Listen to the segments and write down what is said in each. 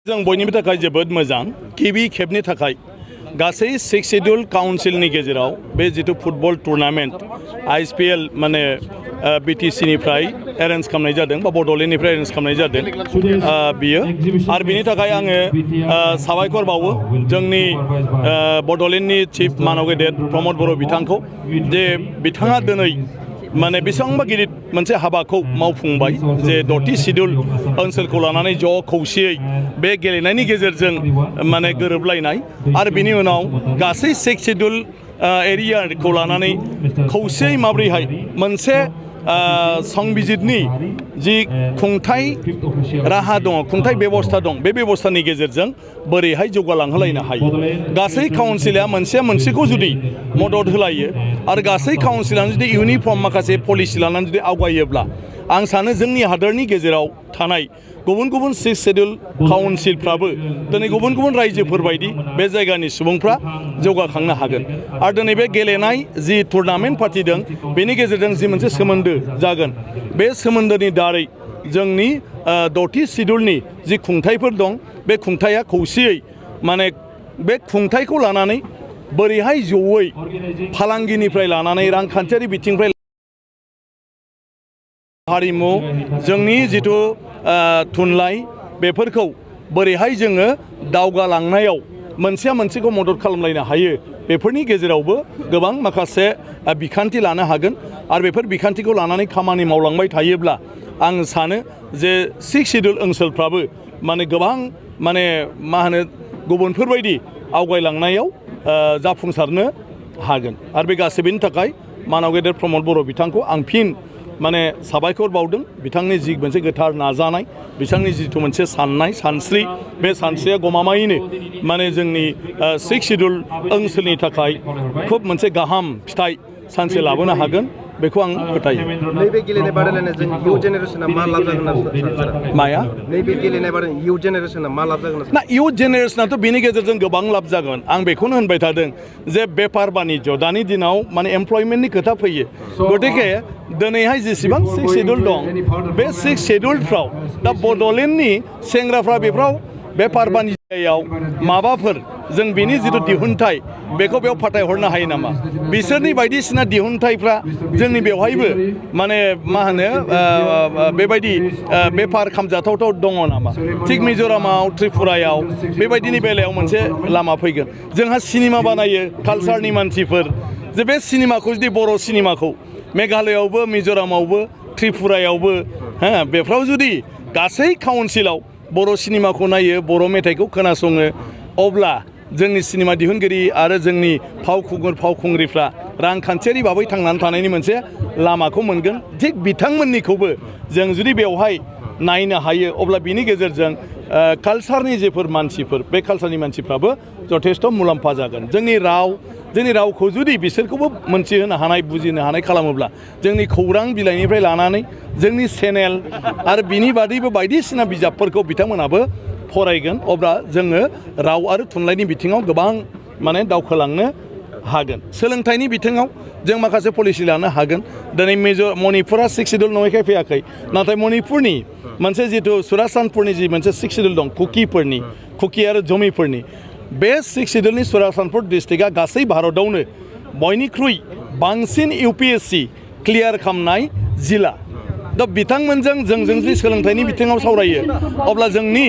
जों बयनिबो थाखाय जोबोद मोजां गिबि खेबनि थाखाय गासै 6 शेड्यूल काउन्सिलनि गेजेराव बे जितु फुटबल टुर्नामेन्ट आईएसपीएल माने बीटीसी निफ्राय एरेन्ज खालामनाय जादों बा बड'लेण्डनिफ्राय एरेन्ज खालामनाय जादों बियो आरो बिनि थाखाय आङो साबायखर बावो जोंनि बड'लेण्डनि चीफ मानव गेदेर प्रमद बर' बिथांखौ जे बिथाङा दिनै माने बेसेबांबा गिदिर मोनसे हाबाखौ मावफुंबाय जे 10थि शेड्यूल ओनसोलखौ लानानै ज' खौसेयै बे गेलेनायनि गेजेरजों माने गोरोबलायनाय आरो बिनि उनाव गासै 6 शेड्यूल एरियाखौ लानानै खौसेयै माब्रैहाय मोनसे संबिजितनि जि खुंथाय राहा दङ खुंथाय बेबस्था दं बे बेबस्थानि गेजेरजों बोरैहाय जौगालांहोलायनो हायो गासै काउन्सिला मोनसेखौ जुदि मदद होलायो आरो गासै काउन्सिलानो जुदि इउनिफर्म माखासे पलिसि लानानै जुदि आवगायोब्ला आं सानो जोंनि हादरनि गेजेराव थानाय गुबुन गुबुन 6 शेड्यूल काउन्सिलफ्राबो दिनै गुबुन गुबुन रायजोफोर बायदि बे जायगानि सुबुंफ्रा जौगाखांनो हागोन आरो दिनै बे गेलेनाय जि टुर्नामेन्ट फाथिदों बेनि गेजेरजों जि मोनसे सोमोन्दो जागोन बे सोमोन्दोनि दारै जोंनि 10थि शेड्यूलनि जि खुंथायफोर दं बे खुंथाया खौसेयै माने बे खुंथायखौ लानानै बोरैहाय जयै फालांगिनिफ्राय लानानै रांखान्थियारि बिथिंनिफ्राय हारिमु जोंनि जितु थुनलाइ बेफोरखौ बोरैहाय जोङो दावगालांनायाव मोनसेया मोनसेखौ मदद खालामलायनो हायो बेफोरनि गेजेरावबो गोबां माखासे बिखान्थि लानो हागोन आरो बेफोर बिखान्थिखौ लानानै खामानि मावलांबाय थायोब्ला आं सानो जे 6 शेड्यूल ओनसोलफ्राबो माने गोबां माने मा होनो गुबुनफोरबायदि आवगायलांनायाव जाफुंसारनो हागोन आरो बे गासैबोनि थाखाय मानव गेदेर प्रमद बर' बिथांखौ आं फिन माने साबायखर बावदों बिथांनि जि मोनसे गोथार नाजानाय बिथांनि जिथु मोनसे साननाय सानस्रि बे सानस्रिया गमामायैनो माने जोंनि 6 शेड्यूल ओनसोलनि थाखाय खुब मोनसे गाहाम फिथाइ सानसे लाबोनो हागोन बेखौ आं फोथायो नैबे गेलेनाय बादायलायनायजों इउ जेनेरेशना मा लाब जागोन माया नैबे गेलेनाय बादायनाय इउ जेनेरेशना मा लाब जागोन ना इउ जेनेरेशनाथ' बेनि गेजेरजों गोबां लाब जागोन आं बेखौनो होनबाय थादों जे बेफार बानिज्य दानि दिनाव माने एमप्लयमेन्टनि खोथा फैयो गतिके दिनैहाय जेसेबां 6 शेड्यूल दं बे 6 शेड्यूलफ्राव दा बड'लेण्डनि सेंग्राफ्रा बेफ्राव बेफार बानिज्यआव माबाफोर जों बिनि जितु दिहुनथाइ बेखौ बेयाव फाथायहरनो हायो नामा बिसोरनि बायदिसिना दिहुनथाइफ्रा जोंनि बेवहायबो माने मा होनो बेबायदि बेफार खालामजाथावथाव दङ नामा थिग मिज'रामाव त्रिपुरायाव बेबायदिनि बेलायाव मोनसे लामा फैगोन जोंहा सिनेमा बानायो कालचारनि मानसिफोर जे बे सिनेमाखौ जुदि बर' सिनेमाखौ मेघालयआवबो मिज'रामावबो त्रिपुरायावबो बेफ्राव जुदि गासै काउन्सिलाव बर' सिनेमाखौ नायो बर' मेथाइखौ खोनासङो अब्ला जोंनि सिनेमा दिहुनगिरि आरो जोंनि फावखुंगुर फावखुंग्रिफ्रा रांखान्थियारि भाबै थांनानै थानायनि मोनसे लामाखौ मोनगोन थिग बिथांमोननिखौबो जों जुदि बेवहाय नायनो हायो अब्ला बिनि गेजेरजों कालचारनि जेफोर मानसिफोर बे कालचारनि मानसिफ्राबो जथेस्थ' मुलाम्फा जागोन जोंनि रावखौ जुदि बिसोरखौबो मोनथिहोनो हानाय बुजिनो हानाय खालामोब्ला जोंनि खौरां बिलाइनिफ्राय लानानै जोंनि चेनेल आरो बिनि बादैबो बायदिसिना बिजाबफोरखौ बिथांमोनाबो फरायगोन अब्ला जोङो राव आरो थुनलाइनि बिथिङाव गोबां माने दावखोलांनो हागोन सोलोंथाइनि बिथिङाव जों माखासे पलिसि लानो हागोन दिनै मणिपुरा 6 शेड्यूल नङैखाय फैयाखै नाथाय मणिपुरनि मोनसे जितु सुरासानपुरनि जि मोनसे 6 शेड्यूल दं कुकी आरो जमिफोरनि बे 6 शेड्यूलनि सुरासानपुर डिस्ट्रिक्टआ गासै भारतआवनो बयनिख्रुइ बांसिन UPSC क्लियार खालामनाय जिल्ला दा बिथांमोनजों जोंजों जुदि सोलोंथाइनि बिथिङाव सावरायो अब्ला जोंनि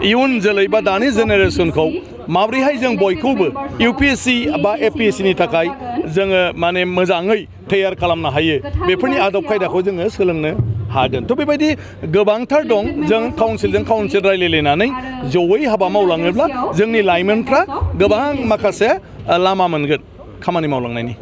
इयुन जोलै बा दानि जेनेरेसनखौ माब्रैहाय जों बयखौबो UPSC बा APSC नि थाखाय जोङो माने मोजाङै तैयार खालामनो हायो बेफोरनि आदब खायदाखौ जोङो सोलोंनो हागोन थ' बेबायदि गोबांथार दं जों काउन्सिलजों काउन्सिल रायलायलायनानै जयै हाबा मावलाङोब्ला जोंनि लाइमोनफ्रा गोबां माखासे लामा मोनगोन खामानि मावलांनायनि